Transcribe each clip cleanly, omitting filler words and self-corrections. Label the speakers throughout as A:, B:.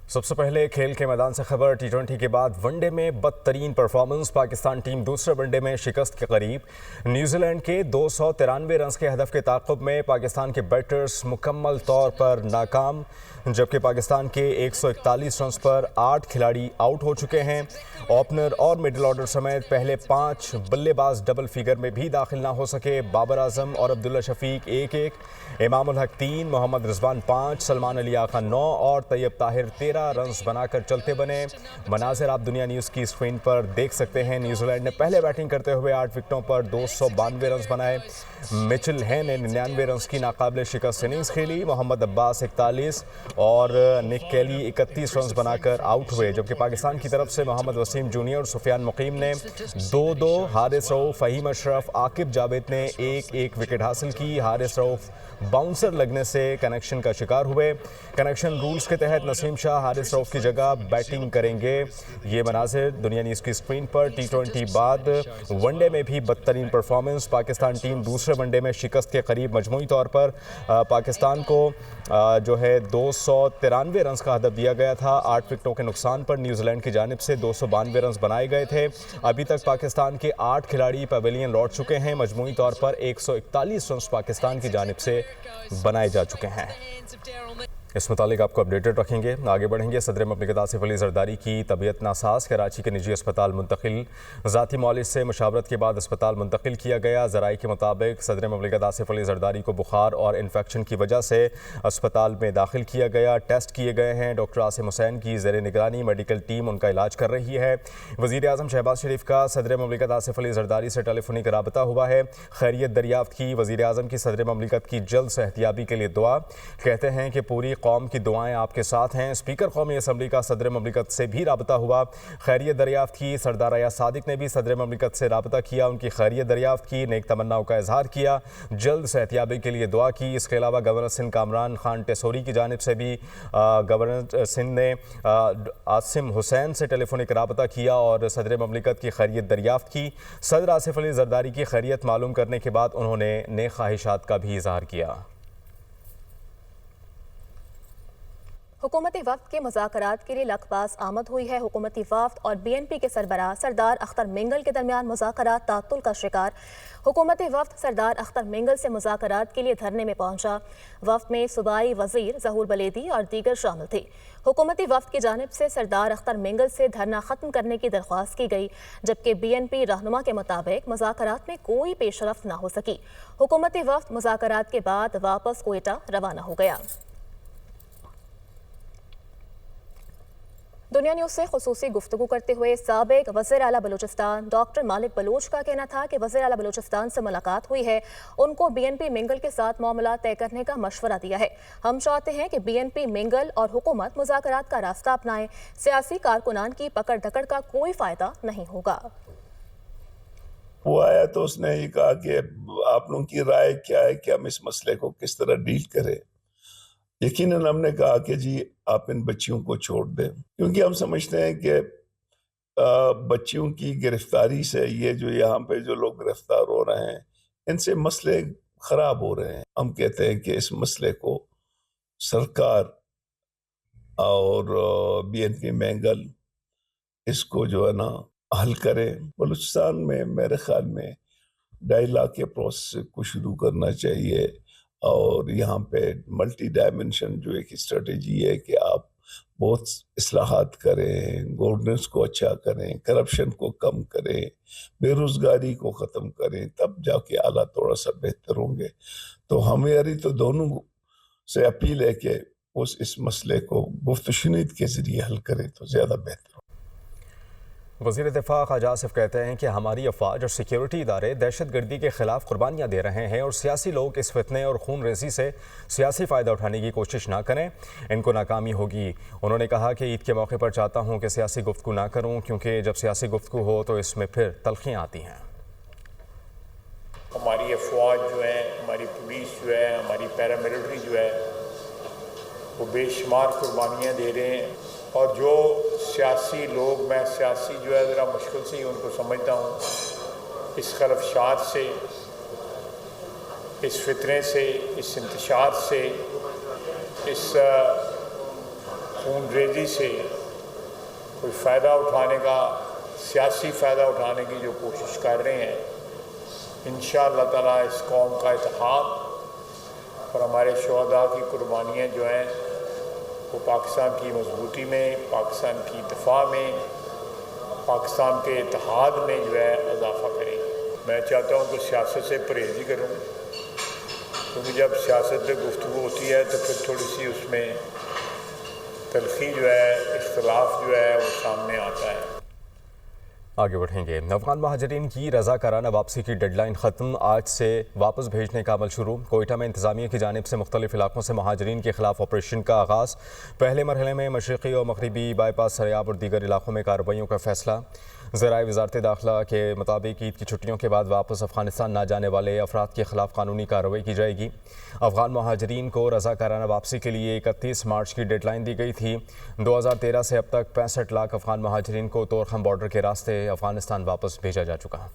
A: سب سے پہلے کھیل کے میدان سے خبر ٹی20 کے بعد ون ڈے میں بدترین پرفارمنس، پاکستان ٹیم دوسرے ون ڈے میں شکست کے قریب۔ نیوزی لینڈ کے 293 رنز کے ہدف کے تعاقب میں پاکستان کے بیٹرز مکمل طور پر ناکام، جبکہ پاکستان کے 141 رنز پر 8 کھلاڑی آؤٹ ہو چکے ہیں۔ اوپنر اور مڈل آرڈر سمیت پہلے 5 بلے باز ڈبل فگر میں بھی داخل نہ ہو سکے۔ بابر اعظم اور عبداللہ شفیق 1-1، امام الحق 3، محمد رضوان 5، سلمان علی آقا 9 اور طیب طاہر 13 رنز بنا کر چلتے بنے۔ مناظر آپ دنیا نیوز کی اسکرین پر دیکھ سکتے ہیں۔ نیوزی لینڈ نے پہلے بیٹنگ کرتے ہوئے 8 وکٹوں پر 292 رنز بنائے۔ مچل ہے نے 99 رنز کی ناقابل شکست اننگز کھیلی۔ محمد عباس 41 اور نک کیلی 31 رنز بنا کر آؤٹ ہوئے، جبکہ پاکستان کی طرف سے محمد وسیم جونیئر اور سفیان مقیم نے 2-2، حارث رؤف، فہیم اشرف، عاقب جاوید نے 1-1 وکٹ حاصل کی۔ حارث رؤف باؤنسر لگنے سے کنیکشن کا شکار ہوئے۔ کنیکشن رولز کے تحت نسیم شاہ حارث رؤف کی جگہ بیٹنگ کریں گے۔ یہ مناظر دنیا نیوز کی اسکرین پر۔ ٹی20 بعد ون ڈے میں بھی بدترین پرفارمنس، پاکستان ٹیم دوسرے ون ڈے میں شکست کے قریب۔ مجموعی طور پر پاکستان کو جو ہے 293 رنز کا ہدف دیا گیا تھا۔ 8 وکٹوں کے نقصان پر نیوزی لینڈ کی جانب سے 292 رنز بنائے گئے تھے۔ ابھی تک پاکستان کے 8 کھلاڑی پیویلین لوٹ چکے ہیں۔ مجموعی طور پر 141 رنز پاکستان کی جانب سے بنائے جا چکے ہیں۔ اس متعلق آپ کو اپڈیٹڈ رکھیں گے۔ آگے بڑھیں گے۔ صدر مملکت آصف علی زرداری کی طبیعت ناساز، کراچی کے نجی اسپتال منتقل۔ ذاتی معالج سے مشاورت کے بعد اسپتال منتقل کیا گیا۔ ذرائع کے مطابق صدر مملکت آصف علی زرداری کو بخار اور انفیکشن کی وجہ سے اسپتال میں داخل کیا گیا۔ ٹیسٹ کیے گئے ہیں۔ ڈاکٹر عاصم حسین کی زیر نگرانی میڈیکل ٹیم ان کا علاج کر رہی ہے۔ وزیر اعظم شہباز شریف کا صدر مملکت آصف علی زرداری سے ٹیلی فونک رابطہ ہوا ہے۔ خیریت دریافت کی۔ وزیر اعظم کی صدر مملکت کی جلد صحتیابی کے لیے دعا۔ کہتے ہیں کہ پوری قوم کی دعائیں آپ کے ساتھ ہیں۔ اسپیکر قومی اسمبلی کا صدر مملکت سے بھی رابطہ ہوا، خیریت دریافت کی۔ سردار ایاز صادق نے بھی صدر مملکت سے رابطہ کیا، ان کی خیریت دریافت کی، نیک تمناؤں کا اظہار کیا، جلد صحتیابی کے لیے دعا کی۔ اس کے علاوہ گورنر سندھ کامران خان ٹیسوری کی جانب سے بھی گورنر سندھ نے عاصم حسین سے ٹیلی فونک رابطہ کیا اور صدر مملکت کی خیریت دریافت کی۔ صدر آصف علی زرداری کی خیریت معلوم کرنے کے بعد انہوں نے نیک خواہشات کا بھی اظہار کیا۔
B: حکومتی وفد کے مذاکرات کے لیے لکباس آمد ہوئی ہے۔ حکومتی وفد اور BNP کے سربراہ سردار اختر مینگل کے درمیان مذاکرات تعطل کا شکار۔ حکومتی وفد سردار اختر مینگل سے مذاکرات کے لیے دھرنے میں پہنچا۔ وفد میں صوبائی وزیر ظہور بلیدی اور دیگر شامل تھے۔ حکومتی وفد کی جانب سے سردار اختر مینگل سے دھرنا ختم کرنے کی درخواست کی گئی، جبکہ BNP رہنما کے مطابق مذاکرات میں کوئی پیش رفت نہ ہو سکی۔ حکومتی وفد مذاکرات کے بعد واپس کوئٹہ روانہ ہو گیا۔ دنیا نیوز سے خصوصی گفتگو کرتے ہوئے سابق وزیر اعلیٰ بلوچستان ڈاکٹر مالک بلوچ کا کہنا تھا کہ وزیر اعلیٰ بلوچستان سے ملاقات ہوئی ہے، ان کو BNP مینگل کے ساتھ معاملات طے کرنے کا مشورہ دیا ہے۔ ہم چاہتے ہیں کہ BNP مینگل اور حکومت مذاکرات کا راستہ اپنائیں، سیاسی کارکنان کی پکڑ دھکڑ کا کوئی فائدہ نہیں ہوگا۔
C: وہ آیا تو اس نے یہ کہا کہ آپ لوگوں کی رائے کیا ہے کہ ہم اس مسئلے کو کس طرح ڈیل کریں۔ یقیناً ہم نے کہا کہ جی آپ ان بچیوں کو چھوڑ دیں، کیونکہ ہم سمجھتے ہیں کہ بچیوں کی گرفتاری سے یہ جو یہاں پہ جو لوگ گرفتار ہو رہے ہیں ان سے مسئلے خراب ہو رہے ہیں۔ ہم کہتے ہیں کہ اس مسئلے کو سرکار اور BNP مینگل اس کو جو ہے نا حل کرے۔ بلوچستان میں میرے خیال میں ڈائلاگ کے پروسیس کو شروع کرنا چاہیے، اور یہاں پہ ملٹی ڈائمنشن جو ایک اسٹریٹجی ہے کہ آپ بہت اصلاحات کریں، گورننس کو اچھا کریں، کرپشن کو کم کریں، بے روزگاری کو ختم کریں، تب جا کے حالات تھوڑا سا بہتر ہوں گے۔ تو ہماری تو دونوں سے اپیل ہے کہ اس مسئلے کو گفت و شنید کے ذریعے حل کریں تو زیادہ بہتر ہو۔
A: وزیر دفاع خواجہ آصف کہتے ہیں کہ ہماری افواج اور سیکیورٹی ادارے دہشت گردی کے خلاف قربانیاں دے رہے ہیں، اور سیاسی لوگ اس فتنے اور خون ریزی سے سیاسی فائدہ اٹھانے کی کوشش نہ کریں، ان کو ناکامی ہوگی۔ انہوں نے کہا کہ عید کے موقع پر چاہتا ہوں کہ سیاسی گفتگو نہ کروں، کیونکہ جب سیاسی گفتگو ہو تو اس میں پھر تلخیاں آتی ہیں۔
D: ہماری افواج جو ہے، ہماری پولیس جو ہے، ہماری پیراملٹری جو ہے، وہ بے شمار قربانیاں دے رہے ہیں، اور جو سیاسی لوگ، میں سیاسی جو ہے ذرا مشکل سے ہی ان کو سمجھتا ہوں، اس خلفشات سے، اس فتنے سے، اس انتشار سے، اس खून रेजी से कोई फ़ायदा उठाने का, सियासी फ़ायदा उठाने की जो कोशिश कर रहे हैं, इंशाअल्लाह ताला इस कौम का इत्तेहाद और हमारे शहदा की कुर्बानियाँ जो हैं वो पाकिस्तान की मजबूती में, पाकिस्तान की दफा में, पाकिस्तान के इत्तेहाद में जो है इजाफा करेगी। मैं चाहता हूँ कि सियासत से परहेज़ ही करूँ, क्योंकि जब सियासत में गुफ्तगू होती है तो फिर थोड़ी सी उसमें तलखी जो है, इख्तलाफ जो है वो सामने आता है।
A: आगे बढ़ेंगे। अफगान महाजरीन की रज़ाकाराना वापसी की डेडलाइन ख़त्म, आज से वापस भेजने का अमल शुरू। कोयटा में इंतज़ामिया की जानिब से मुख्तलिफ इलाकों से महाजरीन के खिलाफ ऑपरेशन का आगाज़। पहले मरहले में मशरक़ी और मगरबी बाईपास, सरियाब और दीगर इलाकों में कार्रवाइयों का फैसला। ज़राए वज़ारत दाखिला के मुताबिक ईद की छुट्टियों के बाद वापस अफ़गानिस्तान ना जाने वाले अफराद के खिलाफ कानूनी कार्रवाई की जाएगी। अफगान महाजरीन को रज़ाकाराना वापसी के लिए 31 मार्च की डेडलाइन दी गई थी। 2013 से अब तक 65 लाख अफगान महाजरीन को तोरखम बॉर्डर के रास्ते अफगानिस्तान वापस भेजा जा चुका है।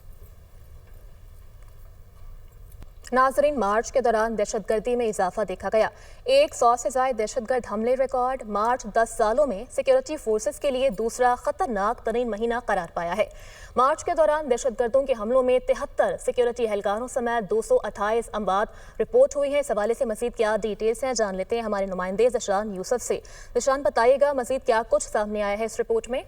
B: नाजरीन, मार्च के दौरान दहशतगर्दी में इजाफा देखा गया। 100 से ज़ायद दहशतगर्द हमले रिकॉर्ड। मार्च 10 सालों में सिक्योरिटी फोर्सेस के लिए दूसरा खतरनाक तरीन महीना करार पाया है। मार्च के दौरान दहशतगर्दों के हमलों में 73 सिक्योरिटी एहलकारों समेत 228 अमवात रिपोर्ट हुई है। इस हवाले से मजीद क्या डिटेल्स हैं, जान लेते हैं हमारे नुमाइंदे ज़शान यूसुफ से। ज़शान, बताइएगा मजीद क्या कुछ सामने आया है इस रिपोर्ट में?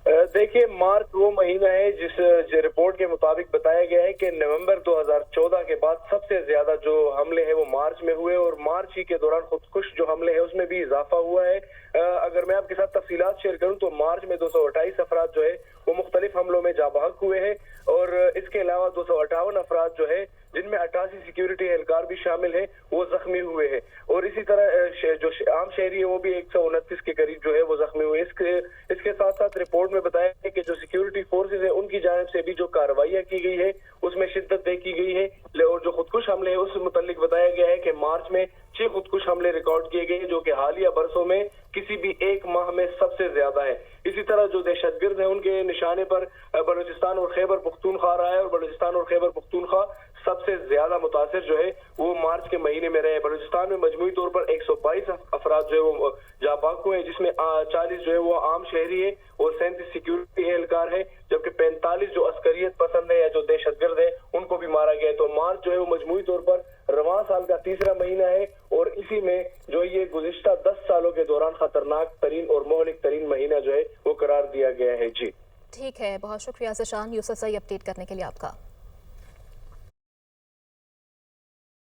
E: देखिए, मार्च वो महीना है जिस रिपोर्ट के मुताबिक बताया गया है कि नवंबर 2014 के बाद सबसे ज्यादा जो हमले हैं वो मार्च में हुए, और मार्च ही के दौरान खुदकुश जो हमले हैं उसमें भी इजाफा हुआ है। अगर मैं आपके साथ तफसीलात शेयर करूं तो मार्च में 228 अफराद जो है वो मुख्तलिफ हमलों में जाबहक हुए हैं, और इसके अलावा 258 अफराद जो है जिनमें 88 सिक्योरिटी एहलकार भी शामिल है वो जख्मी हुए हैं, और इसी तरह जो आम शहरी है वो भी 129 के करीब जो है वो जख्मी हुए। इसके साथ साथ रिपोर्ट में बताया है कि जो सिक्योरिटी फोर्सेज है उनकी जानिब से भी जो कार्रवाइयाँ की गई है उसमें शिद्दत देखी गई है, और जो खुदकुश हमले है उस मुतालिक बताया गया है कि मार्च में 6 खुदकुश हमले रिकॉर्ड किए गए जो कि हालिया बरसों में किसी भी एक माह में सबसे ज्यादा है। इसी तरह जो दहशतगर्द है उनके निशाने पर बलूचिस्तान और खैबर पख्तूनख्वा रहा है, और बलूचिस्तान और खैबर पख्तूनख्वा सबसे ज्यादा मुतासिर जो है वो मार्च के महीने में रहे। बलूचिस्तान में मजमूई तौर पर 122 अफराद जो है वो जाबाक हुए, जिसमें 40 जो है वो आम शहरी है और 37 सिक्योरिटी एहलकार है, जबकि 45 जो अस्करियत पसंद है या जो दहशतगर्द है उनको भी मारा गया है। तो मार्च जो है वो मजमूई तौर पर रवां साल का तीसरा महीना है, और इसी में जो ये गुज़िश्ता 10 सालों के दौरान खतरनाक तरीन और मोहलिक तरीन महीना जो है वो करार दिया गया है। जी
B: ठीक है, बहुत शुक्रिया ज़शान यूसुफ से अपडेट करने के लिए आपका।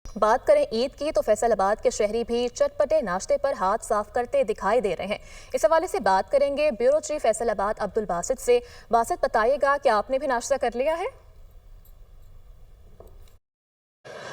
B: बात करें ईद की तो फैसलाबाद के शहरी भी चटपटे नाश्ते पर हाथ साफ करते दिखाई दे रहे हैं। इस हवाले से बात करेंगे ब्यूरो चीफ फैसलाबाद अब्दुल बासित से। बासित, बताइएगा कि आपने भी नाश्ता कर लिया है?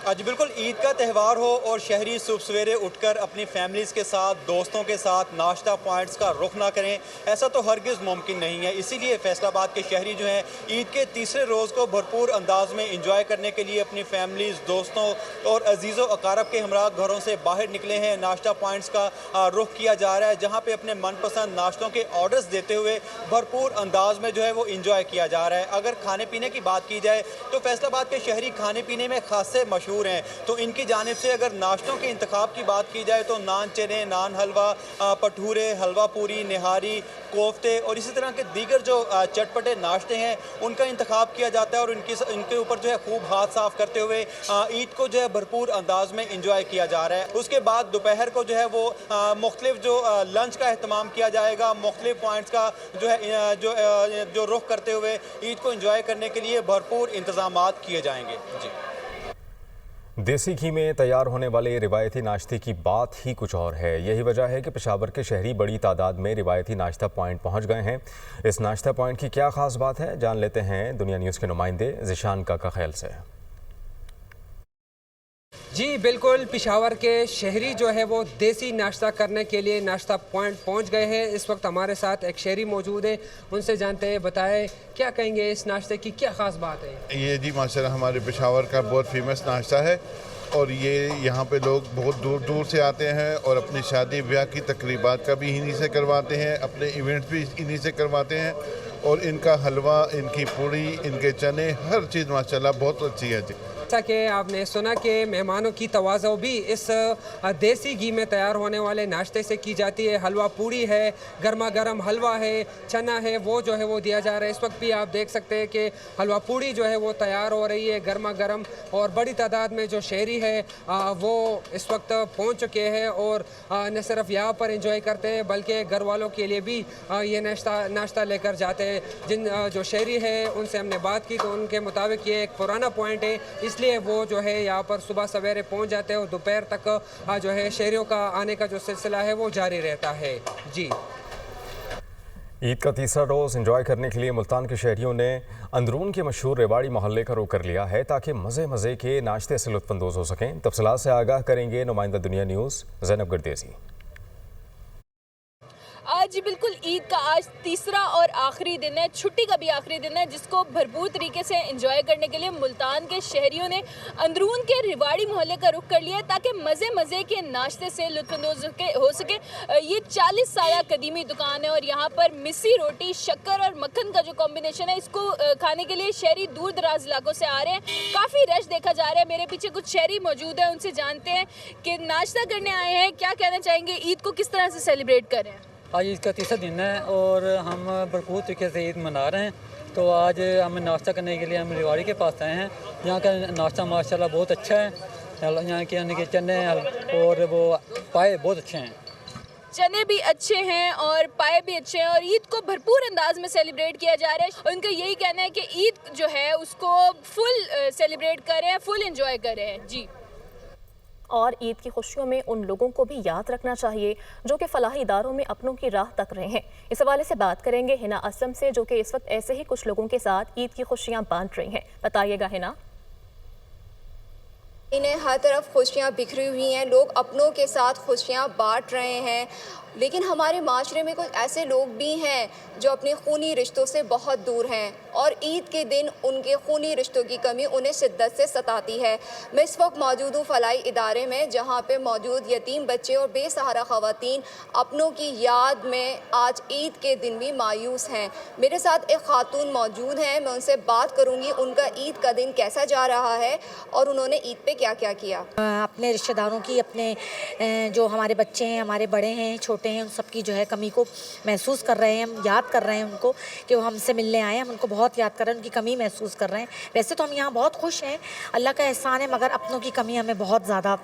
F: आज बिल्कुल ईद का त्यौहार हो और शहरी सुबह सवेरे उठकर अपनी फैमिलीज़ के साथ, दोस्तों के साथ नाश्ता पॉइंट्स का रुख ना करें, ऐसा तो हरगिज़ मुमकिन नहीं है। इसीलिए फैसलाबाद के शहरी जो हैं ईद के तीसरे रोज़ को भरपूर अंदाज में इंजॉय करने के लिए अपनी फैमिलीज़, दोस्तों और अजीज़ों अकारब के हमरा घरों से बाहर निकले हैं। नाश्ता पॉइंट्स का रुख किया जा रहा है, जहाँ पर अपने मनपसंद नाश्तों के ऑर्डर्स देते हुए भरपूर अंदाज में जो है वो इंजॉय किया जा रहा है। अगर खाने पीने की बात की जाए तो फैसलाबाद के शहरी खाने पीने में खासे मशहूर हैं, तो इनकी जानिब से अगर नाश्तों के इंतखाब की बात की जाए तो नान चने, नान हलवा, पठूरे, हलवा पूरी, निहारी, कोफ्ते और इसी तरह के दीगर जो चटपटे नाश्ते हैं उनका इंतखाब किया जाता है, और इनके ऊपर जो है खूब हाथ साफ करते हुए ईद को जो है भरपूर अंदाज में इंजॉय किया जा रहा है। उसके बाद दोपहर को जो है वो मुख्तलिफ जो लंच का एहतमाम किया जाएगा, मुख्तलिफ पॉइंट्स का जो है जो रुख करते हुए ईद को इंजॉय करने के लिए भरपूर इंतजामात किए जाएंगे। जी,
A: देसी घी में तैयार होने वाले रिवायती नाश्ते की बात ही कुछ और है। यही वजह है कि पेशावर के शहरी बड़ी तादाद में रिवायती नाश्ता पॉइंट पहुंच गए हैं। इस नाश्ता पॉइंट की क्या खास बात है, जान लेते हैं दुनिया न्यूज़ के नुमाइंदे ज़िशान का ख्याल से।
G: जी बिल्कुल, पेशावर के शहरी जो है वो देसी नाश्ता करने के लिए नाश्ता पॉइंट पहुंच गए हैं। इस वक्त हमारे साथ एक शहरी मौजूद है, उनसे जानते हैं, बताएं क्या कहेंगे इस नाश्ते की क्या ख़ास बात है?
H: ये जी माशाल्लाह हमारे पेशावर का बहुत फेमस नाश्ता है, और ये यहाँ पे लोग बहुत दूर दूर से आते हैं और अपनी शादी ब्याह की तकरीबात का भी इन्हीं से करवाते हैं, अपने इवेंट्स भी इन्हीं से करवाते हैं, और इनका हलवा, इनकी पूड़ी, इनके चने, हर चीज़ माशाल्लाह बहुत अच्छी है जी।
G: जैसा कि आपने सुना कि मेहमानों की तवाज़ो भी इस देसी घी में तैयार होने वाले नाश्ते से की जाती है। हलवा पूड़ी है, गर्मा गर्म हलवा है, चना है, वो जो है वो दिया जा रहा है। इस वक्त भी आप देख सकते हैं कि हलवा पूड़ी जो है वो तैयार हो रही है गर्मा गर्म, और बड़ी तादाद में जो शहरी है वो इस वक्त पहुंच चुके हैं और न सिर्फ यहाँ पर एंजॉय करते हैं बल्कि घर वालों के लिए भी ये नाश्ता लेकर जाते हैं। जिन जो शहरी है उनसे हमने बात की तो उनके मुताबिक ये एक पुराना पॉइंट है, इसलिए वो जो है यहाँ पर सुबह सवेरे पहुँच जाते हैं और दोपहर तक जो है शहरियों का आने का जो सिलसिला है वो जारी रहता है। जी,
A: ईद का तीसरा रोज़ एंजॉय करने के लिए मुल्तान के शहरियों ने अंदरून के मशहूर रेवाड़ी मोहल्ले का रुख कर लिया है ताकि मज़े के नाश्ते से लुत्फ़अंदोज़ हो सकें। तफसीलात से आगाह करेंगे नुमाइंदा दुनिया न्यूज़ ज़ैनब गर्देसी।
I: जी बिल्कुल, ईद का आज तीसरा और आखिरी दिन है, छुट्टी का भी आखिरी दिन है, जिसको भरपूर तरीके से एंजॉय करने के लिए मुल्तान के शहरियों ने अंदरून के रेवाड़ी मोहल्ले का रुख कर लिया है ताकि मज़े के नाश्ते से लुत्फ़अंदोज़ हो सके। ये 40 साल कदीमी दुकान है और यहाँ पर मिस्सी रोटी, शक्कर और मक्खन का जो कॉम्बिनेशन है, इसको खाने के लिए शहरी दूर दराज इलाकों से आ रहे हैं। काफ़ी रश देखा जा रहा है। मेरे पीछे कुछ शहरी मौजूद है, उनसे जानते हैं कि नाश्ता करने आए हैं, क्या कहना चाहेंगे, ईद को किस तरह से सेलिब्रेट कर रहे हैं?
J: आज ईद का तीसरा दिन है और हम भरपूर तरीके से ईद मना रहे हैं। तो आज हम नाश्ता करने के लिए हम रेवाड़ी के पास आए हैं। यहाँ का नाश्ता माशाल्लाह बहुत अच्छा है। यहाँ के यानी कि चने और वो पाए बहुत अच्छे हैं।
I: चने भी अच्छे हैं और पाए भी अच्छे हैं और ईद को भरपूर अंदाज में सेलिब्रेट किया जा रहा है। और उनका यही कहना है कि ईद जो है उसको फुल सेलिब्रेट कर रहे हैं, फुल एंजॉय कर रहे हैं। जी,
B: और ईद की खुशियों में उन लोगों को भी याद रखना चाहिए जो कि फलाही इदारों में अपनों की राह तक रहे हैं। इस हवाले से बात करेंगे हिना असलम से, जो कि इस वक्त ऐसे ही कुछ लोगों के साथ ईद की खुशियां बांट रही हैं। बताइएगा हिना।
K: इन्हें हर तरफ खुशियाँ बिखरी हुई हैं, लोग अपनों के साथ खुशियाँ बांट रहे हैं, लेकिन हमारे माशरे में कुछ ऐसे लोग भी हैं जो अपने खूनी रिश्तों से बहुत दूर हैं और ईद के दिन उनके खूनी रिश्तों की कमी उन्हें शिद्दत से सताती है। मैं इस वक्त मौजूद हूँ फलाही इदारे में, जहाँ पे मौजूद यतीम बच्चे और बेसहारा ख़वातीन अपनों की याद में आज ईद के दिन भी मायूस हैं। मेरे साथ एक खातून मौजूद हैं, मैं उनसे बात करूँगी उनका ईद का दिन कैसा जा रहा है और उन्होंने ईद पे क्या क्या किया।
L: अपने रिश्तेदारों की, अपने जो हमारे बच्चे हैं, हमारे बड़े हैं, छोटे हैं, उन सबकी जो है कमी को महसूस कर रहे हैं, हम याद कर रहे हैं उनको कि वो हमसे मिलने आए हैं, हम उनको बहुत याद कर रहे हैं, उनकी कमी महसूस कर रहे हैं। वैसे तो हम यहाँ बहुत खुश हैं, अल्लाह का एहसान है, मगर अपनों की कमी हमें बहुत ज़्यादा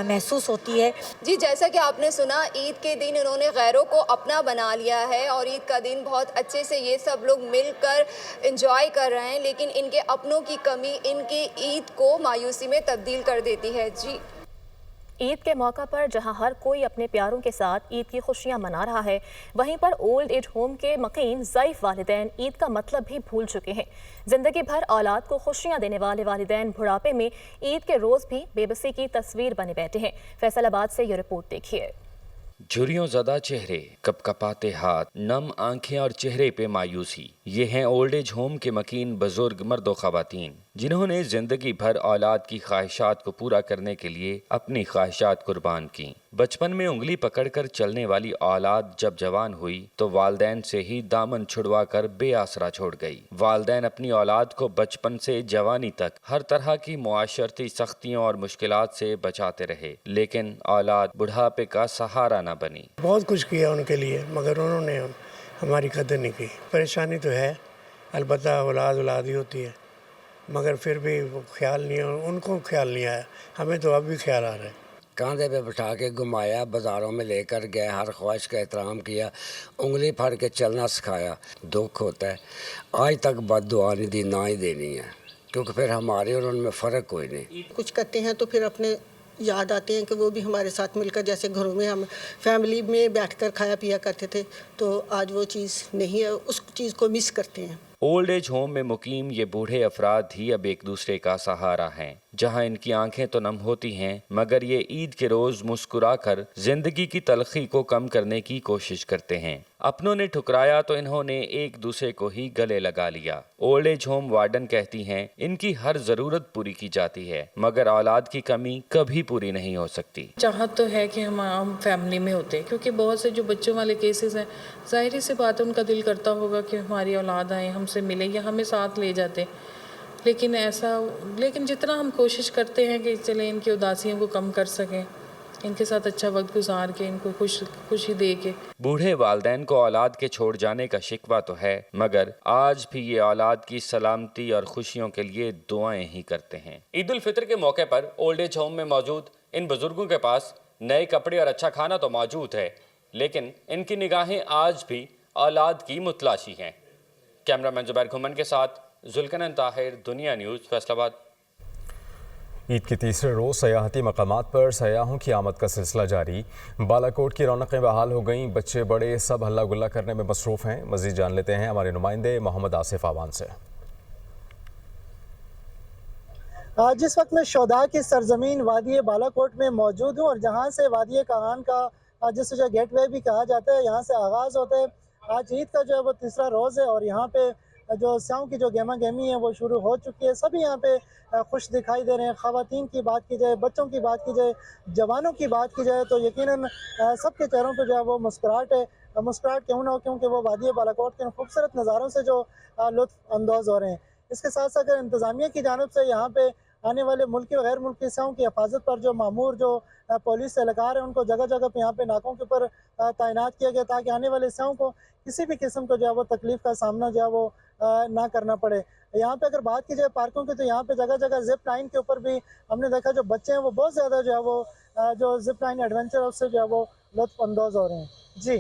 L: महसूस होती है।
K: जी, जैसा कि आपने सुना, ईद के दिन इन्होंने गैरों को अपना बना लिया है और ईद का दिन बहुत अच्छे से ये सब लोग मिलकर एंजॉय कर रहे हैं, लेकिन इनके अपनों की कमी इनकी ईद को मायूसी में तब्दील कर देती है। जी,
B: ईद के मौका पर जहां हर कोई अपने प्यारों के साथ ईद की खुशियां मना रहा है, वहीं पर ओल्ड एज होम के मकीन ज़ईफ़ वालिदैन ईद का मतलब भी भूल चुके हैं। जिंदगी भर औलाद को खुशियां देने वाले वालिदैन बुढ़ापे में ईद के रोज़ भी बेबसी की तस्वीर बने बैठे हैं। फैसलाबाद से ये रिपोर्ट देखिए।
M: झुर्रियों ज़दा चेहरे, कपकपाते हाथ, नम आंखें और चेहरे पे मायूसी, ये हैं ओल्ड एज होम के मकीन बुजुर्ग मर्द व ख़वातीन जिन्होंने ज़िंदगी भर औलाद की ख्वाहिशात को पूरा करने के लिए अपनी ख्वाहिशात कुर्बान की। बचपन में उंगली पकड़कर चलने वाली औलाद जब जवान हुई तो वालदैन से ही दामन छुड़वा कर बेआसरा छोड़ गई। वालदैन अपनी औलाद को बचपन से जवानी तक हर तरह की मुआशरती सख्तियों और मुश्किलात से बचाते रहे, लेकिन औलाद बुढ़ापे का सहारा न बनी।
N: बहुत कुछ किया उनके लिए, मगर उन्होंने हमारी कदर नहीं की। परेशानी तो है, अलबत्ता औलाद ही होती है, मगर फिर भी वो ख्याल नहीं, उनको ख्याल नहीं आया, हमें तो अब भी ख्याल आ रहा है।
O: कांधे पे बिठा के घुमाया, बाज़ारों में लेकर गए, हर ख्वाहिश का एहतराम किया, उंगली फाड़ के चलना सिखाया। दुख होता है, आज तक बद्दुआ नहीं दी, ना ही देनी है, क्योंकि फिर हमारे और उनमें फ़र्क कोई नहीं।
P: कुछ करते हैं तो फिर अपने याद आते हैं कि वो भी हमारे साथ मिलकर, जैसे घरों में हम फैमिली में बैठकर खाया पिया करते थे, तो आज वो चीज़ नहीं है, उस चीज़ को मिस करते हैं।
M: ओल्ड एज होम में मुकीम ये बूढ़े अफराद ही अब एक दूसरे का सहारा हैं। जहां इनकी आंखें तो नम होती हैं, मगर ये ईद के रोज मुस्कुरा कर जिंदगी की तलखी को कम करने की कोशिश करते हैं। अपनों ने ठुकराया तो इन्होंने एक दूसरे को ही गले लगा लिया। ओल्ड एज होम वार्डन कहती हैं इनकी हर जरूरत पूरी की जाती है, मगर औलाद की कमी कभी पूरी नहीं हो सकती।
Q: चाहत तो है कि हम फैमिली में होते, क्योंकि बहुत से जो बच्चों वाले केसेस हैं, जाहिर सी बात है उनका दिल करता होगा कि हमारी औलाद आए, हमसे मिले या हमें साथ ले जाते, लेकिन जितना हम कोशिश करते हैं कि चलें इनकी उदासियों को कम कर सकें, इनके साथ अच्छा वक्त गुजार के इनको खुशी दे के।
M: बूढ़े वालिदैन को औलाद के छोड़ जाने का शिकवा तो है, मगर आज भी ये औलाद की सलामती और खुशियों के लिए दुआएं ही करते हैं। ईद उल फितर के मौके पर ओल्ड एज होम में मौजूद इन बुजुर्गों के पास नए कपड़े और अच्छा खाना तो मौजूद है, लेकिन इनकी निगाहें आज भी औलाद की मुतलाशी हैं। कैमरामैन जुबैर घुमन के साथ जुल्कनन ताहिर, दुनिया न्यूज़, फैसलाबाद।
A: ईद के तीसरे रोज़ सयाहती मकामात पर सयाहों की आमद का सिलसिला जारी। बालाकोट की रौनकें बहाल हो गईं, बच्चे बड़े सब हल्ला गुल्ला करने में मसरूफ़ हैं। मज़ीद जान लेते हैं हमारे नुमाइंदे मोहम्मद आसिफ आवान से।
R: जिस वक्त मैं शोधा की सरजमीन वादी बालाकोट में मौजूद हूँ और जहाँ से वादी कागान का जिस जो गेट वे भी कहा जाता है, यहाँ से आगाज़ होता है। आज ईद का जो है वो तीसरा रोज़ है और यहाँ पे जो स्याहों की जो गेमा गेमी है वो शुरू हो चुकी है। सभी यहाँ पे खुश दिखाई दे रहे हैं। ख़वातीन की बात की जाए, बच्चों की बात की जाए, जवानों की बात की जाए तो यकीनन सबके चेहरों पे जो है वो मुस्कुराहट है। मुस्कुराहट क्यों ना हो, क्योंकि वो वादी बालाकोट के खूबसूरत नज़ारों से जो लुत्फ़ अंदाज हो रहे हैं। इसके साथ साथ अगर इंतज़ामिया की जानिब से यहाँ पे आने वाले मुल्की और गैर मुल्की स्याहों की हिफाजत पर जो मामूर जो पुलिस एहलकार है उनको जगह जगह पे यहाँ पे नाकों के ऊपर तैनात किया गया ताकि आने वाले स्याहों को किसी भी किस्म को जो है वो तकलीफ़ का सामना जो है वो ना करना पड़े। यहाँ पे अगर बात की जाए पार्कों की तो यहाँ पे जगह जगह जिप लाइन के ऊपर भी हमने देखा जो बच्चे हैं वो बहुत ज़्यादा जो है वो जो जिप लाइन एडवेंचर उससे जो है वो लुत्फ़ अंदाज हो रहे हैं। जी,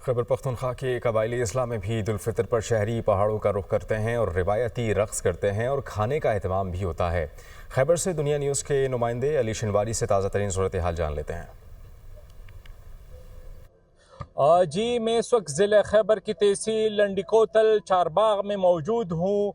A: खैबर पख्तूनख्वा के कबायली अजला में भी ईद उल फितर पर शहरी पहाड़ों का रुख करते हैं और रिवायती रक़्स करते हैं और खाने का एहतमाम भी होता है। खैबर से दुनिया न्यूज़ के नुमाइंदे अली शिनवारी से ताज़ा तरीन सूरत हाल जान लेते हैं।
S: जी, मैं इस वक्त ज़िले खैबर की तहसील लंडिकोतल चारबाग में मौजूद हूँ।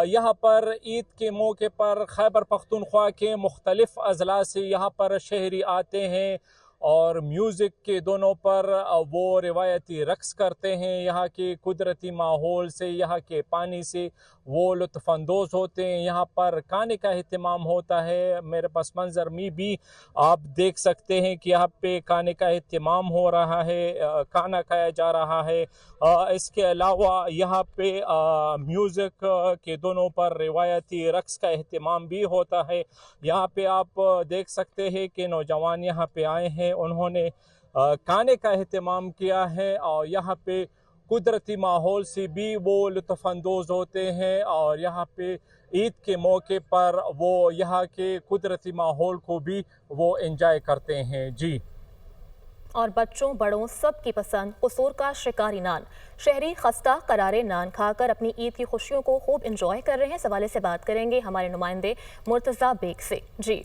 S: यहाँ पर ईद के मौके पर खैबर पख्तूनख्वा के मुख्तलिफ़ अजला से यहाँ पर शहरी आते हैं और म्यूज़िक के दोनों पर वो रिवायती रक़्स करते हैं। यहाँ के कुदरती माहौल से, यहाँ के पानी से वो लुत्फ़अंदोज़ होते हैं। यहाँ पर खाने का अहतमाम होता है। मेरे पास मंजर में भी आप देख सकते हैं कि यहाँ पे खाने का अहतमाम हो रहा है, खाना खाया जा रहा है। इसके अलावा यहाँ पे म्यूज़िक के दोनों पर रिवायती रक़्स का अहतमाम भी होता है। यहाँ पे आप देख सकते हैं कि नौजवान यहाँ पे आए हैं, उन्होंने खाने का अहतमाम किया है और यहाँ पे कुदरती माहौल से भी वो लुत्फ़अंदोज़ होते हैं और यहाँ पे ईद के मौके पर वो यहाँ के कुदरती माहौल को भी वो एंजॉय करते हैं। जी,
B: और बच्चों बड़ों सब की पसंद कसूर का शिकारी नान। शहरी खस्ता करारे नान खाकर अपनी ईद की खुशियों को खूब इंजॉय कर रहे हैं। इस हवाले से बात करेंगे हमारे नुमाइंदे मुर्तज़ा बेग से। जी,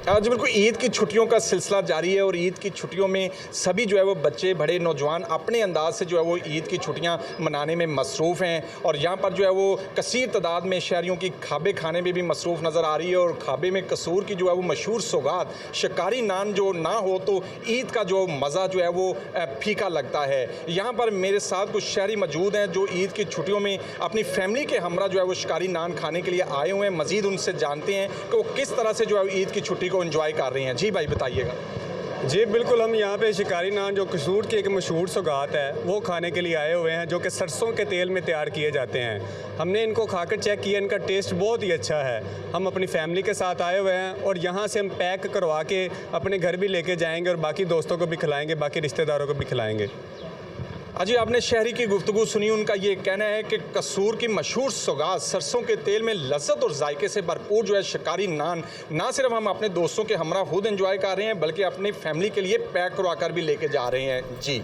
T: आज बिल्कुल ईद की छुट्टियों का सिलसिला जारी है और ईद की छुट्टियों में सभी जो है वो बच्चे बड़े नौजवान अपने अंदाज से जो है वो ईद की छुट्टियां मनाने में मसरूफ़ हैं। और यहाँ पर जो है वो कसीर तादाद में शहरियों की खाबे खाने में भी मसरूफ़ नज़र आ रही है। और खाबे में कसूर की जो है वो मशहूर सौगात शिकारी नान जो ना हो तो ईद का जो मज़ा जो है वो फीका लगता है। यहाँ पर मेरे साथ कुछ शहरी मौजूद हैं जो ईद की छुट्टियों में अपनी फैमिली के हमरा जो है वो शिकारी नान खाने के लिए आए हुए हैं। मज़ीद उनसे जानते हैं कि वो किस तरह से जो है ईद की छुट्टी एंजॉय कर रहे हैं। जी भाई बताइएगा।
U: जी बिल्कुल, हम यहाँ पे शिकारी नान जो कसूर की एक मशहूर सौगात है वो खाने के लिए आए हुए हैं, जो कि सरसों के तेल में तैयार किए जाते हैं। हमने इनको खाकर चेक किया, इनका टेस्ट बहुत ही अच्छा है। हम अपनी फैमिली के साथ आए हुए हैं और यहाँ से हम पैक करवा के अपने घर भी लेके जाएंगे और बाकी दोस्तों को भी खिलाएंगे, बाकी रिश्तेदारों को भी खिलाएंगे।
T: अजी, आपने शहरी की गुफ्तगू सुनी, उनका ये कहना है कि कसूर की मशहूर सौगात सरसों के तेल में लज्जत और जायके से भरपूर जो है शिकारी नान ना सिर्फ हम अपने दोस्तों के हमरा खुद एंजॉय कर रहे हैं बल्कि अपनी फैमिली के लिए पैक करवा कर भी लेके जा रहे हैं। जी